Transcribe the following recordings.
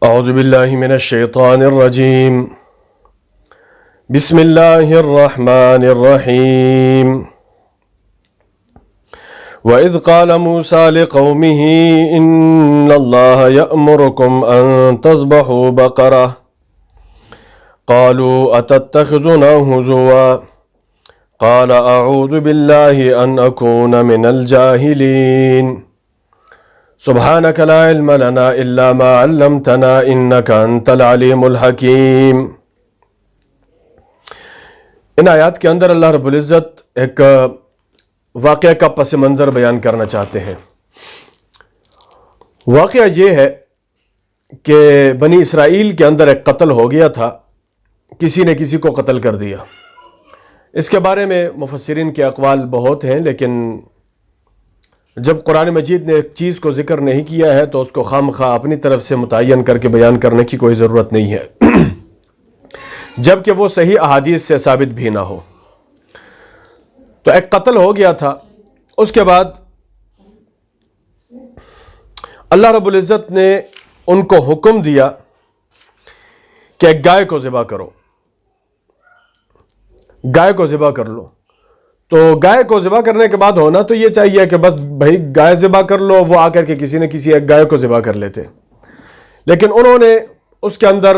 اعوذ باللہ من الشیطان الرجیم بسم اللہ الرحمن الرحیم وَإِذْ قَالَ مُوسَى لِقَوْمِهِ إِنَّ اللَّهَ يَأْمُرُكُمْ أَن تَذْبَحُوا بَقَرَةً قَالُوا أَتَتَّخِذُنَا هُزُوًا قَالَ أَعُوذُ بِاللَّهِ أَنْ أَكُونَ مِنَ الْجَاهِلِينَ سبحانك لا علم لنا إلا ما علمتنا إنك أنت العليم الحكيم۔ ان آیات کے اندر اللہ رب العزت ایک واقعہ کا پس منظر بیان کرنا چاہتے ہیں۔ واقعہ یہ ہے کہ بنی اسرائیل کے اندر ایک قتل ہو گیا تھا، کسی نے کسی کو قتل کر دیا۔ اس کے بارے میں مفسرین کے اقوال بہت ہیں، لیکن جب قرآن مجید نے ایک چیز کو ذکر نہیں کیا ہے تو اس کو خام خواہ اپنی طرف سے متعین کر کے بیان کرنے کی کوئی ضرورت نہیں ہے، جبکہ وہ صحیح احادیث سے ثابت بھی نہ ہو۔ تو ایک قتل ہو گیا تھا، اس کے بعد اللہ رب العزت نے ان کو حکم دیا کہ ایک گائے کو ذبح کرو، گائے کو ذبح کر لو۔ تو گائے کو ذبح کرنے کے بعد ہونا تو یہ چاہیے کہ بس بھائی گائے ذبح کر لو، وہ آ کر کے کسی نہ کسی ایک گائے کو ذبح کر لیتے، لیکن انہوں نے اس کے اندر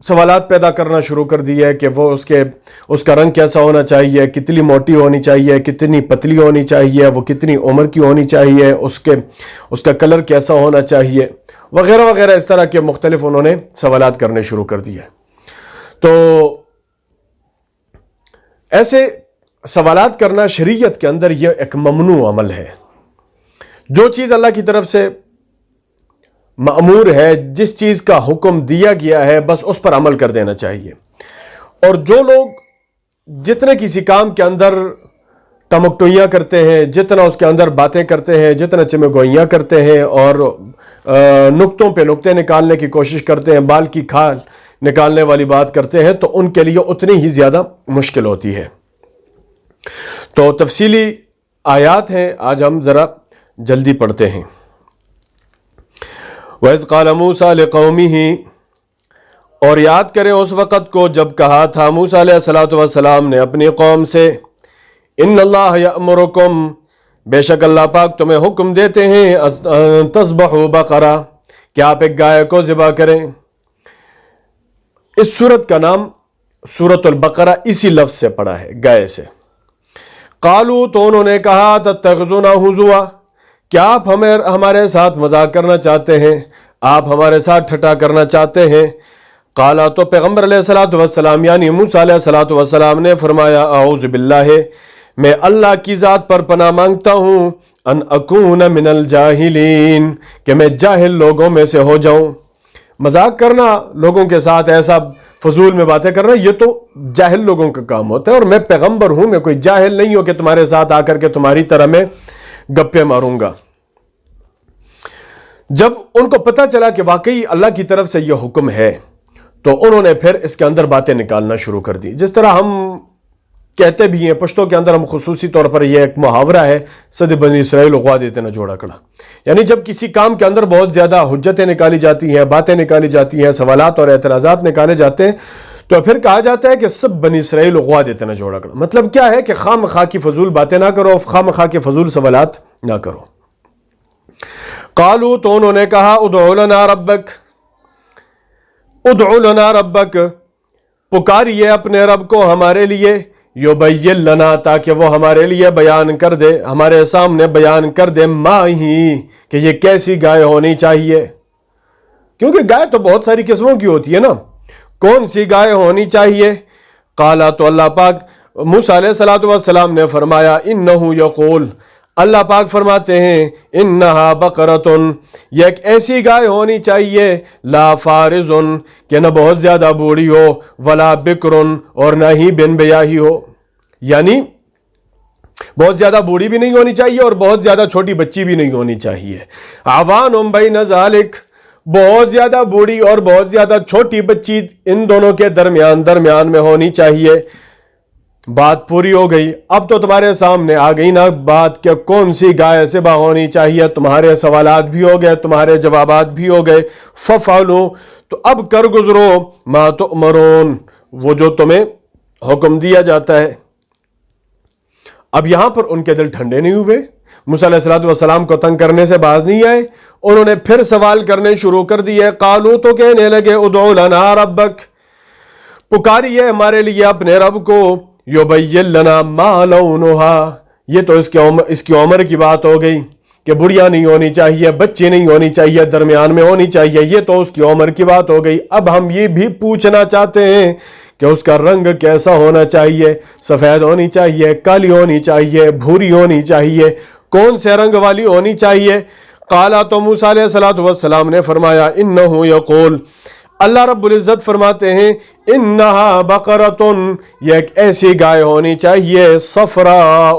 سوالات پیدا کرنا شروع کر دیے کہ وہ اس کا رنگ کیسا ہونا چاہیے، کتنی موٹی ہونی چاہیے، کتنی پتلی ہونی چاہیے، وہ کتنی عمر کی ہونی چاہیے، اس کا کلر کیسا ہونا چاہیے، وغیرہ وغیرہ، اس طرح کے مختلف انہوں نے سوالات کرنے شروع کر دیے۔ تو ایسے سوالات کرنا شریعت کے اندر یہ ایک ممنوع عمل ہے۔ جو چیز اللہ کی طرف سے مأمور ہے، جس چیز کا حکم دیا گیا ہے، بس اس پر عمل کر دینا چاہیے۔ اور جو لوگ جتنے کسی کام کے اندر ٹمکٹوئیاں کرتے ہیں، جتنا اس کے اندر باتیں کرتے ہیں، جتنا چمگوئیاں کرتے ہیں اور نقطوں پہ نقطے نکالنے کی کوشش کرتے ہیں، بال کی کھال نکالنے والی بات کرتے ہیں، تو ان کے لیے اتنی ہی زیادہ مشکل ہوتی ہے۔ تو تفصیلی آیات ہیں، آج ہم ذرا جلدی پڑھتے ہیں۔ وَإِذْ قَالَ مُوسَى لِقَوْمِهِ، اور یاد کریں اس وقت کو جب کہا تھا موسیٰ علیہ السلام نے اپنی قوم سے، إِنَّ اللَّهَ يَأْمُرُكُمْ، بے شک اللہ پاک تمہیں حکم دیتے ہیں، تَذْبَحُوا بَقَرَةً، کہ آپ ایک گائے کو ذبح کریں۔ اس سورت کا نام سورۃ البقرہ اسی لفظ سے پڑا ہے، گائے سے۔ قالو، تو انہوں نے کہا، تتخذونا ہزوا، کیا آپ ہمارے ساتھ مذاق کرنا چاہتے ہیں، آپ ہمارے ساتھ ٹھٹا کرنا چاہتے ہیں۔ قالا، تو پیغمبر علیہ السلام یعنی موسیٰ علیہ السلام نے فرمایا، اعوذ باللہ، میں اللہ کی ذات پر پناہ مانگتا ہوں، ان اکون من الجاہلین، کہ میں جاہل لوگوں میں سے ہو جاؤں۔ مذاق کرنا، لوگوں کے ساتھ ایسا فضول میں باتیں کرنا، یہ تو جاہل لوگوں کا کام ہوتا ہے، اور میں پیغمبر ہوں، میں کوئی جاہل نہیں ہوں کہ تمہارے ساتھ آ کر کے تمہاری طرح میں گپے ماروں گا۔ جب ان کو پتہ چلا کہ واقعی اللہ کی طرف سے یہ حکم ہے، تو انہوں نے پھر اس کے اندر باتیں نکالنا شروع کر دی۔ جس طرح ہم کہتے بھی ہیں، پشتوں کے اندر ہم خصوصی طور پر یہ ایک محاورہ ہے، صد بنی اسرائیل غوا دیتے نہ جوڑا کڑا، یعنی جب کسی کام کے اندر بہت زیادہ حجتیں نکالی جاتی ہیں، باتیں نکالی جاتی ہیں، سوالات اور اعتراضات نکالے جاتے ہیں، تو پھر کہا جاتا ہے کہ سب بنی اسرائیل غوا دیتے نہ جوڑا کڑا۔ مطلب کیا ہے کہ خواہ مخواہ کی فضول باتیں نہ کرو، خواہ مخواہ کے فضول سوالات نہ کرو۔ قالو، تو انہوں نے کہا، ادعو لنا ربک، ادعو لنا ربک، پکاریے اپنے رب کو ہمارے لیے، یبین لنا، تاکہ وہ ہمارے لیے بیان کر دے، ہمارے سامنے بیان کر دے، ما ہی، کہ یہ کیسی گائے ہونی چاہیے، کیونکہ گائے تو بہت ساری قسموں کی ہوتی ہے نا، کون سی گائے ہونی چاہیے۔ قالا، تو اللہ پاک موسیٰ علیہ السلام نے فرمایا، انہو یقول، اللہ پاک فرماتے ہیں، انہا بقرۃ، یہ ایک ایسی گائے ہونی چاہیے، لا فارض، کہ نہ بہت زیادہ بوڑھی ہو، ولا بکر، اور نہ ہی بن بیاہی ہو، یعنی بہت زیادہ بوڑھی بھی نہیں ہونی چاہیے اور بہت زیادہ چھوٹی بچی بھی نہیں ہونی چاہیے۔ عوان بین ذالک، بہت زیادہ بوڑھی اور بہت زیادہ چھوٹی بچی ان دونوں کے درمیان میں ہونی چاہیے۔ بات پوری ہو گئی. اب تو تمہارے سامنے آ گئی نا بات کہ کون سی گائے ذبح ہونی چاہیے. تمہارے سوالات بھی ہو گئے, تمہارے جوابات بھی ہو گئے. فَفْعَلُوا, تو اب کر گزرو, مَا تُؤْمَرُونَ, وہ جو تمہیں حکم دیا جاتا ہے. اب یہاں پر ان کے دل ٹھنڈے نہیں ہوئے, موسیٰ علیہ السلام کو تنگ کرنے سے باز نہیں آئے. انہوں نے پھر سوال کرنے شروع کر دیے. قالوا, تو کہنے لگے, ادعو لنا ربک, پکاریے ہمارے لیے اپنے رب کو. یبین لنا ما لونہا, یہ تو اس کی عمر کی بات ہو گئی کہ بڑھیا نہیں ہونی چاہیے, بچی نہیں ہونی چاہیے, درمیان میں ہونی چاہیے, یہ تو اس کی عمر کی بات ہو گئی. اب ہم یہ بھی پوچھنا چاہتے ہیں کہ اس کا رنگ کیسا ہونا چاہیے, سفید ہونی چاہیے, کالی ہونی چاہیے, بھوری ہونی چاہیے, کون سے رنگ والی ہونی چاہیے. قالا, تو موسیٰ علیہ السلام نے فرمایا, انہو یقول, اللہ رب العزت فرماتے ہیں, انہا بقرتن, یہ ایک ایسی گائے ہونی چاہیے, صفراء,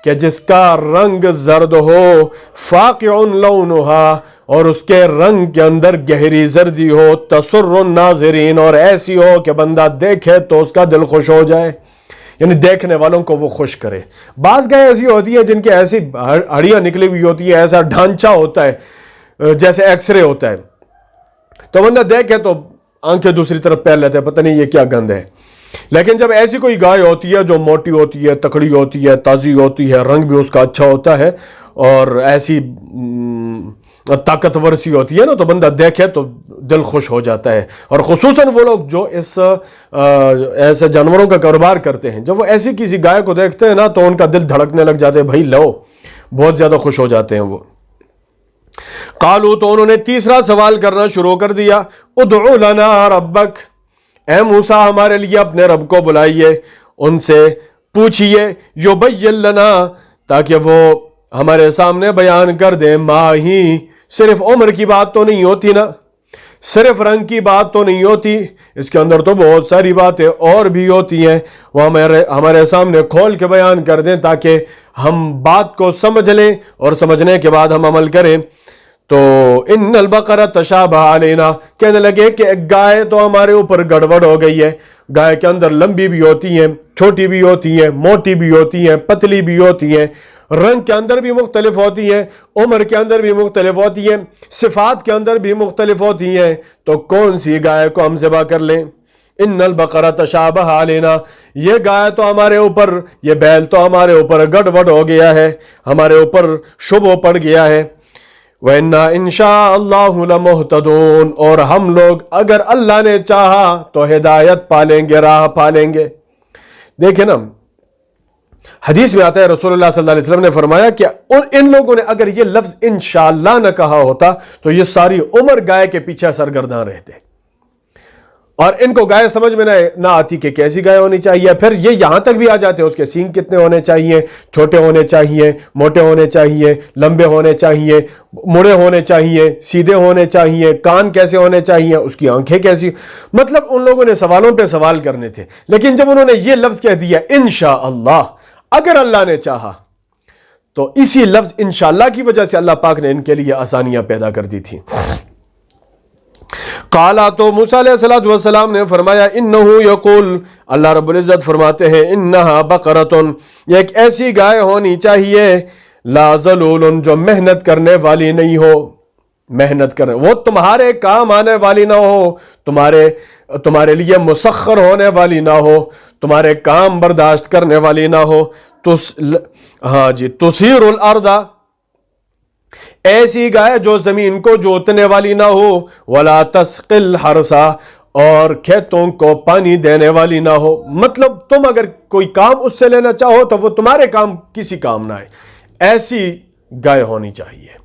کہ جس کا رنگ زرد ہو, فاقع لونہا, اور اس کے رنگ کے اندر گہری زردی ہو, تسر الناظرین, اور ایسی ہو کہ بندہ دیکھے تو اس کا دل خوش ہو جائے, یعنی دیکھنے والوں کو وہ خوش کرے. بعض گائے ایسی ہوتی ہیں جن کی ایسی ہڑیاں نکلی ہوئی ہوتی ہے, ایسا ڈھانچہ ہوتا ہے جیسے ایکس رے ہوتا ہے, تو بندہ دیکھے تو آنکھیں دوسری طرف پھیر لیتے ہیں, پتہ نہیں یہ کیا گند ہے. لیکن جب ایسی کوئی گائے ہوتی ہے جو موٹی ہوتی ہے, تکڑی ہوتی ہے, تازی ہوتی ہے, رنگ بھی اس کا اچھا ہوتا ہے, اور ایسی طاقتور سی ہوتی ہے نا, تو بندہ دیکھے تو دل خوش ہو جاتا ہے. اور خصوصاً وہ لوگ جو ایسے جانوروں کا کاروبار کرتے ہیں, جب وہ ایسی کسی گائے کو دیکھتے ہیں نا تو ان کا دل دھڑکنے لگ جاتے ہیں, بھائی لو, بہت زیادہ خوش ہو جاتے ہیں وہ. قالو, تو انہوں نے تیسرا سوال کرنا شروع کر دیا, ادعو لنا ربک, اے موسیٰ ہمارے لیے اپنے رب کو بلائیے, ان سے پوچھئے, یبین لنا, تاکہ وہ ہمارے سامنے بیان کر دیں, ما ہی, صرف عمر کی بات تو نہیں ہوتی نا, صرف رنگ کی بات تو نہیں ہوتی, اس کے اندر تو بہت ساری باتیں اور بھی ہوتی ہیں, وہ ہمارے سامنے کھول کے بیان کر دیں تاکہ ہم بات کو سمجھ لیں, اور سمجھنے کے بعد ہم عمل کریں. تو ان البقرہ تشابہ علینا, کہنے لگے کہ گائے تو ہمارے اوپر گڑبڑ ہو گئی ہے. گائے کے اندر لمبی بھی ہوتی ہیں, چھوٹی بھی ہوتی ہیں, موٹی بھی ہوتی ہیں, پتلی بھی ہوتی ہیں, رنگ کے اندر بھی مختلف ہوتی ہیں, عمر کے اندر بھی مختلف ہوتی ہیں, صفات کے اندر بھی مختلف ہوتی ہیں, تو کون سی گائے کو ہم ذبح کر لیں. ان البقرہ تشابہ علینا, یہ گائے تو ہمارے اوپر, یہ بیل تو ہمارے اوپر گڑبڑ ہو گیا ہے, ہمارے اوپر شبہ پڑ گیا ہے. وَإِنَّا إِن شَاءَ اللَّهُ لَمُهْتَدُونَ, اور ہم لوگ اگر اللہ نے چاہا تو ہدایت پالیں گے, راہ پالیں گے. دیکھیں نا, حدیث میں آتا ہے رسول اللہ صلی اللہ علیہ وسلم نے فرمایا کہ ان لوگوں نے اگر یہ لفظ انشاءاللہ نہ کہا ہوتا تو یہ ساری عمر گائے کے پیچھے سرگرداں رہتے, اور ان کو گائے سمجھ میں نہ آتی کہ کیسی گائے ہونی چاہیے. پھر یہ یہاں تک بھی آ جاتے ہیں اس کے سینگ کتنے ہونے چاہیے, چھوٹے ہونے چاہیے, موٹے ہونے چاہیے, لمبے ہونے چاہیے, مڑے ہونے چاہیے, سیدھے ہونے چاہیے, کان کیسے ہونے چاہیے, اس کی آنکھیں کیسی. مطلب ان لوگوں نے سوالوں پہ سوال کرنے تھے, لیکن جب انہوں نے یہ لفظ کہہ دیا انشاءاللہ, اگر اللہ نے چاہا, تو اسی لفظ انشاءاللہ کی وجہ سے اللہ پاک نے ان کے لیے آسانیاں پیدا کر دی تھی. قالا, تو موسیٰ علیہ السلام نے فرمایا, انہو یقول, اللہ رب العزت فرماتے ہیں, انہا بقرتن, یہ ایک ایسی گائے ہونی چاہیے, لا ذلول, جو محنت کرنے والی نہیں ہو, محنت کرنے, وہ تمہارے کام آنے والی نہ ہو, تمہارے لیے مسخر ہونے والی نہ ہو, تمہارے کام برداشت کرنے والی نہ ہو. ہاں جی, تثیر الارض, ایسی گائے جو زمین کو جوتنے والی نہ ہو, ولا تسقی الحرث, اور کھیتوں کو پانی دینے والی نہ ہو. مطلب تم اگر کوئی کام اس سے لینا چاہو تو وہ تمہارے کام کسی کام نہ آئے. ایسی گائے ہونی چاہیے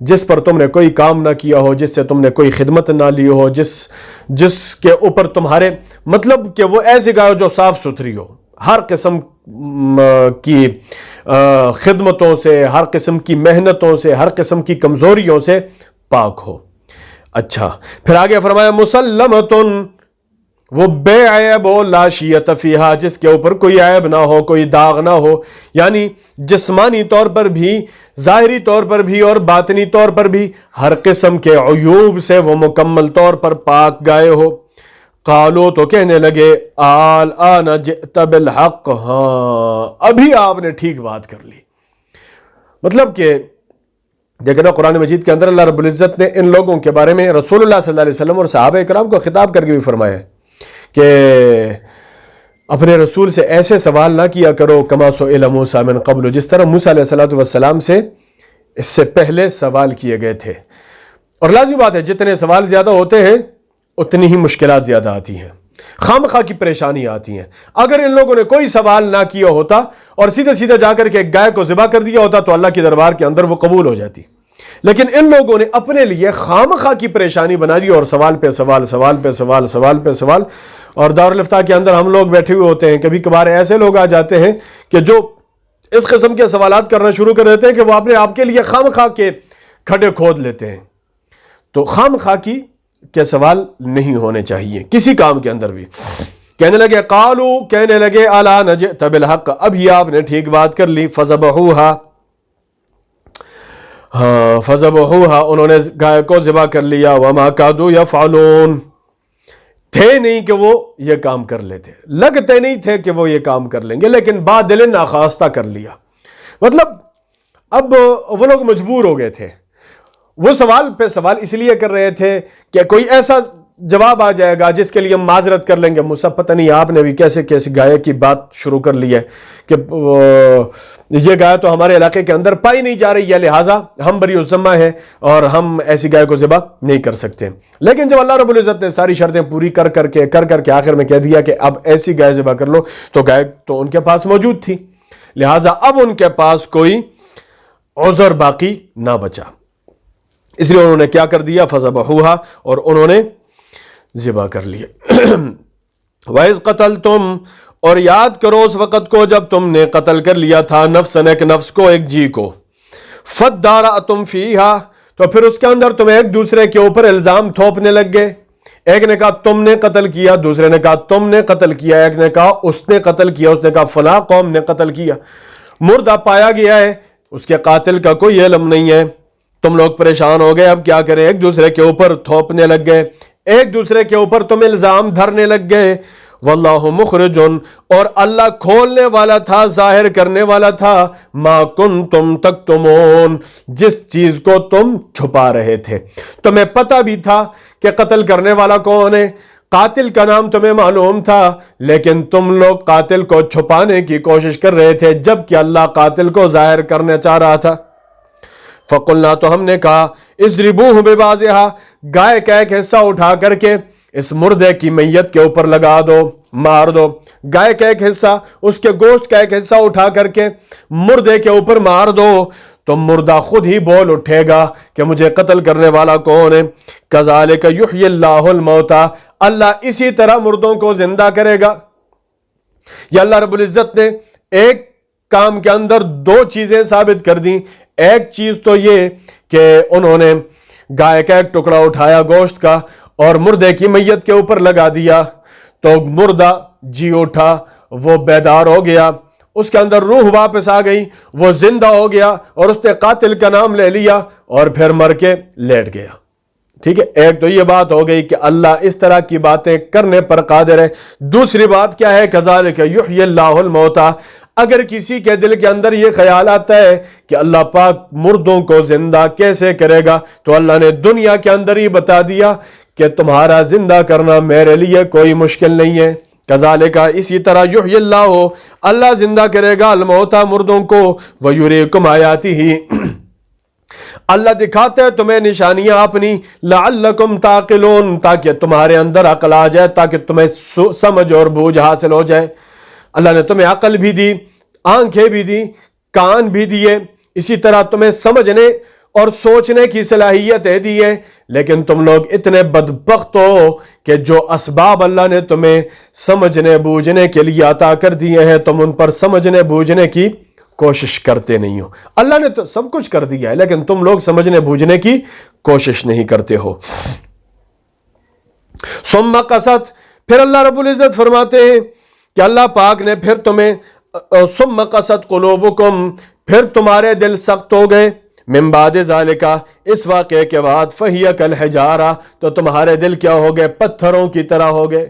جس پر تم نے کوئی کام نہ کیا ہو, جس سے تم نے کوئی خدمت نہ لی ہو, جس کے اوپر تمہارے, مطلب کہ وہ ایسی گائے جو صاف ستھری ہو, ہر قسم کی خدمتوں سے, ہر قسم کی محنتوں سے, ہر قسم کی کمزوریوں سے پاک ہو. اچھا, پھر آگے فرمایا مسلمتن, وہ بے عیب ہو, لا شیۃ فیہا, جس کے اوپر کوئی عیب نہ ہو, کوئی داغ نہ ہو, یعنی جسمانی طور پر بھی, ظاہری طور پر بھی, اور باطنی طور پر بھی ہر قسم کے عیوب سے وہ مکمل طور پر پاک گائے ہو. قالو تو کہنے لگے الآن جئت بالحق، ہاں ابھی آپ نے ٹھیک بات کر لی. مطلب کہ دیکھنا قرآن مجید کے اندر اللہ رب العزت نے ان لوگوں کے بارے میں رسول اللہ صلی اللہ علیہ وسلم اور صحابہ کرام کو خطاب کر کے بھی فرمایا ہے کہ اپنے رسول سے ایسے سوال نہ کیا کرو کما سئل موسیٰ من قبل، جس طرح موسیٰ علیہ السلام سے اس سے پہلے سوال کیے گئے تھے. اور لازمی بات ہے جتنے سوال زیادہ ہوتے ہیں اتنی ہی مشکلات زیادہ آتی ہیں، خامخواہ کی پریشانی آتی ہیں. اگر ان لوگوں نے کوئی سوال نہ کیا ہوتا اور سیدھے سیدھے جا کر کے ایک گائے کو ذبح کر دیا ہوتا تو اللہ کے دربار کے اندر وہ قبول ہو جاتی. لیکن ان لوگوں نے اپنے لیے خامخواہ کی پریشانی بنا دی اور سوال پہ سوال، سوال پہ سوال، سوال پہ سوال. اور دارالفتاح کے اندر ہم لوگ بیٹھے ہوئے ہوتے ہیں، کبھی کبھار ایسے لوگ آ جاتے ہیں کہ جو اس قسم کے سوالات کرنا شروع کر دیتے ہیں کہ وہ اپنے آپ کے لیے خامخواہ کے کھڈے کھود لیتے ہیں. تو خامخواہ کی کے سوال نہیں ہونے چاہیے کسی کام کے اندر بھی. کہنے لگے قالو، کہنے لگے الآن جئت بالحق، ابھی آپ نے ٹھیک بات کر لی. فذبحوها، ہاں فذبحوها، انہوں نے گائے کو ذبح کر لیا. وما كادوا يفعلون، تھے نہیں کہ وہ یہ کام کر لیتے، لگتے نہیں تھے کہ وہ یہ کام کر لیں گے، لیکن بادل ناخواستہ کر لیا. مطلب اب وہ لوگ مجبور ہو گئے تھے. وہ سوال پہ سوال اس لیے کر رہے تھے کہ کوئی ایسا جواب آ جائے گا جس کے لیے ہم معذرت کر لیں گے. موسیٰ پتہ نہیں آپ نے بھی کیسے کیسے گائے کی بات شروع کر لی ہے کہ یہ گائے تو ہمارے علاقے کے اندر پائی نہیں جا رہی ہے، لہٰذا ہم بری الذمہ ہیں اور ہم ایسی گائے کو ذبح نہیں کر سکتے. لیکن جب اللہ رب العزت نے ساری شرطیں پوری کر کر کے آخر میں کہہ دیا کہ اب ایسی گائے ذبح کر لو، تو گائے تو ان کے پاس موجود تھی، لہٰذا اب ان کے پاس کوئی عذر باقی نہ بچا. اس لیے انہوں نے کیا کر دیا، فذبحوها، اور انہوں نے ذبح کر لیے. وَإِذْ قَتَلْتُمْ، اور یاد کرو اس وقت کو جب تم نے قتل کر لیا تھا نفسن، ایک نفس کو، ایک جی کو. فَادَّارَأْتُمْ فِيهَا، تو پھر اس کے اندر تم ایک دوسرے کے اوپر الزام تھوپنے لگ گئے. ایک نے کہا تم نے قتل کیا، دوسرے نے کہا تم نے قتل کیا، ایک نے کہا اس نے قتل کیا، اس نے کہا فلاں قوم نے قتل کیا. مردہ پایا گیا ہے، اس کے قاتل کا کوئی علم نہیں ہے. تم لوگ پریشان ہو گئے، اب کیا کریں، ایک دوسرے کے اوپر تھوپنے لگ گئے، ایک دوسرے کے اوپر تم الزام دھرنے لگ گئے. واللہ مخرج، اور اللہ کھولنے والا تھا، ظاہر کرنے والا تھا، ما کنتم تکتمون، جس چیز کو تم چھپا رہے تھے. تمہیں پتہ بھی تھا کہ قتل کرنے والا کون ہے، قاتل کا نام تمہیں معلوم تھا، لیکن تم لوگ قاتل کو چھپانے کی کوشش کر رہے تھے جبکہ اللہ قاتل کو ظاہر کرنا چاہ رہا تھا. فقلنا، تو ہم نے کہا، اضربوہ ببعضھا، گائے کا ایک حصہ اٹھا کر کے اس مردے کی میت کے اوپر لگا دو، مار دو. گائے کا ایک حصہ، اس کے گوشت کا ایک حصہ اٹھا کر کے مردے کے اوپر مار دو تو مردہ خود ہی بول اٹھے گا کہ مجھے قتل کرنے والا کون ہے. کذالک یحیی اللہ الموتى، اللہ اسی طرح مردوں کو زندہ کرے گا. یا اللہ رب العزت نے ایک کام کے اندر دو چیزیں ثابت کر دیں. ایک چیز تو یہ کہ انہوں نے گائے کا ایک ٹکڑا اٹھایا گوشت کا اور مردے کی میت کے اوپر لگا دیا تو مردہ جی اٹھا، وہ بیدار ہو گیا، اس کے اندر روح واپس آ گئی، وہ زندہ ہو گیا اور اس نے قاتل کا نام لے لیا اور پھر مر کے لیٹ گیا. ٹھیک ہے، ایک تو یہ بات ہو گئی کہ اللہ اس طرح کی باتیں کرنے پر قادر ہے. دوسری بات کیا ہے، کذالک یحیی اللہ الموتى، اگر کسی کے دل کے اندر یہ خیال آتا ہے کہ اللہ پاک مردوں کو زندہ کیسے کرے گا، تو اللہ نے دنیا کے اندر ہی بتا دیا کہ تمہارا زندہ کرنا میرے لیے کوئی مشکل نہیں ہے. کذالک، اسی طرح یحیی اللہ، اللہ زندہ کرے گا الموتى، مردوں کو، ویریکم آیاتہ، اللہ دکھاتے ہیں تمہیں نشانیاں اپنی، لعلکم تعقلون، تاکہ تمہارے اندر عقل آ جائے، تاکہ تمہیں سمجھ اور بوجھ حاصل ہو جائے. اللہ نے تمہیں عقل بھی دی، آنکھیں بھی دی، کان بھی دیے، اسی طرح تمہیں سمجھنے اور سوچنے کی صلاحیتیں دی ہے. لیکن تم لوگ اتنے بدبخت ہو کہ جو اسباب اللہ نے تمہیں سمجھنے بوجھنے کے لیے عطا کر دیے ہیں تم ان پر سمجھنے بوجھنے کی کوشش کرتے نہیں ہو. اللہ نے تو سب کچھ کر دیا ہے لیکن تم لوگ سمجھنے بوجھنے کی کوشش نہیں کرتے ہو. ثم قست، پھر اللہ رب العزت فرماتے ہیں کہ اللہ پاک نے پھر تمہیں، ثم قست قلوبکم، پھر تمہارے دل سخت ہو گئے، من بعد ذالک، اس واقعے کے بعد، فہی کالحجارہ، تو تمہارے دل کیا ہو گئے، پتھروں کی طرح ہو گئے.